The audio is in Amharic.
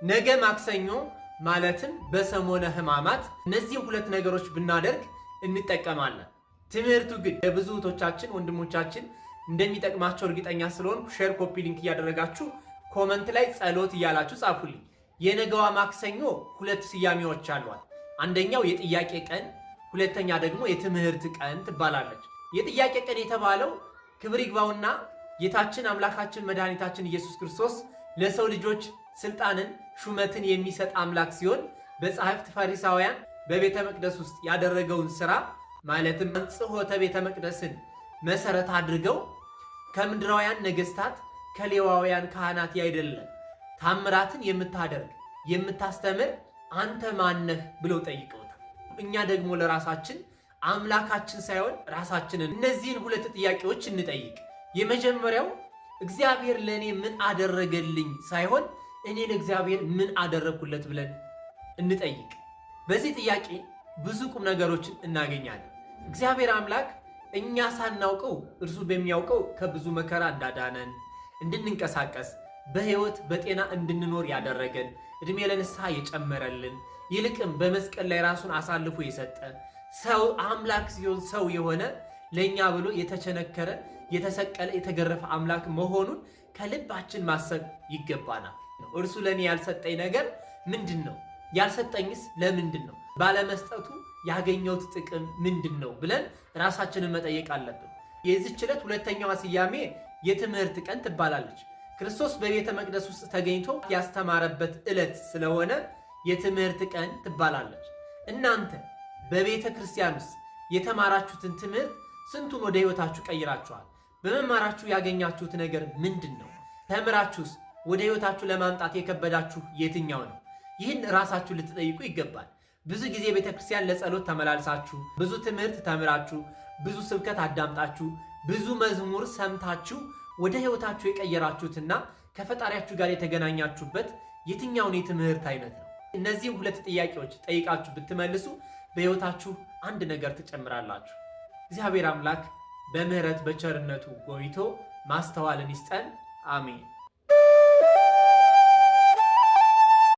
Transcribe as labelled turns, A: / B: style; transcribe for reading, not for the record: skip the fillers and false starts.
A: ነገ ማክሰኞ ማለትም በሰሞነ ሕማማት እነዚህ ሁለት ነገሮች ብናደርግ እንጠቀማለን። ትምህርቱ ግን ለብዙ እህቶቻችን ወንድሞቻችን እንደሚጠቅማቸው እርግጠኛ ስለሆንኩ ሼር፣ ኮፒ ሊንክ እያደረጋችሁ ኮመንት ላይ ጸሎት እያላችሁ ጻፉልኝ። የነገዋ ማክሰኞ ሁለት ስያሜዎች አሏት። አንደኛው የጥያቄ ቀን፣ ሁለተኛ ደግሞ የትምህርት ቀን ትባላለች። የጥያቄ ቀን የተባለው ክብር ይግባውና ጌታችን አምላካችን መድኃኒታችን ኢየሱስ ክርስቶስ ለሰው ልጆች ስልጣንን ሹመትን የሚሰጥ አምላክ ሲሆን በጸሐፍት ፈሪሳውያን በቤተ መቅደስ ውስጥ ያደረገውን ሥራ ማለትም አንጽሖተ ቤተ መቅደስን መሠረት አድርገው ከምድራውያን ነገሥታት ከሌዋውያን ካህናት ያይደለ ታምራትን የምታደርግ የምታስተምር አንተ ማነህ ብለው ጠይቀውታል። እኛ ደግሞ ለራሳችን አምላካችን ሳይሆን ራሳችንን እነዚህን ሁለት ጥያቄዎች እንጠይቅ። የመጀመሪያው እግዚአብሔር ለእኔ ምን አደረገልኝ ሳይሆን እኔ ለእግዚአብሔር ምን አደረግኩለት ብለን እንጠይቅ። በዚህ ጥያቄ ብዙ ቁም ነገሮችን እናገኛለን። እግዚአብሔር አምላክ እኛ ሳናውቀው እርሱ በሚያውቀው ከብዙ መከራ እንዳዳነን፣ እንድንንቀሳቀስ በሕይወት በጤና እንድንኖር ያደረገን፣ ዕድሜ ለንስሐ የጨመረልን፣ ይልቅም በመስቀል ላይ ራሱን አሳልፎ የሰጠ ሰው አምላክ ሲሆን ሰው የሆነ ለእኛ ብሎ የተቸነከረ የተሰቀለ የተገረፈ አምላክ መሆኑን ከልባችን ማሰብ ይገባናል። እርሱ ለእኔ ያልሰጠኝ ነገር ምንድን ነው? ያልሰጠኝስ ለምንድን ነው? ባለመስጠቱ ያገኘሁት ጥቅም ምንድን ነው ብለን ራሳችንን መጠየቅ አለብን። የዚህች ዕለት ሁለተኛዋ ስያሜ የትምህርት ቀን ትባላለች። ክርስቶስ በቤተ መቅደስ ውስጥ ተገኝቶ ያስተማረበት ዕለት ስለሆነ የትምህርት ቀን ትባላለች። እናንተ በቤተ ክርስቲያን ውስጥ የተማራችሁትን ትምህርት ስንቱን ወደ ሕይወታችሁ ቀይራችኋል? በመማራችሁ ያገኛችሁት ነገር ምንድን ነው? ተምራችሁስ ወደ ሕይወታችሁ ለማምጣት የከበዳችሁ የትኛው ነው? ይህን ራሳችሁ ልትጠይቁ ይገባል። ብዙ ጊዜ ቤተ ክርስቲያን ለጸሎት ተመላልሳችሁ፣ ብዙ ትምህርት ተምራችሁ፣ ብዙ ስብከት አዳምጣችሁ፣ ብዙ መዝሙር ሰምታችሁ ወደ ሕይወታችሁ የቀየራችሁትና ከፈጣሪያችሁ ጋር የተገናኛችሁበት የትኛውን የትምህርት አይነት ነው? እነዚህ ሁለት ጥያቄዎች ጠይቃችሁ ብትመልሱ በሕይወታችሁ አንድ ነገር ትጨምራላችሁ። እግዚአብሔር አምላክ በምሕረት በቸርነቱ ጎብኝቶ ማስተዋልን ይስጠን። አሜን።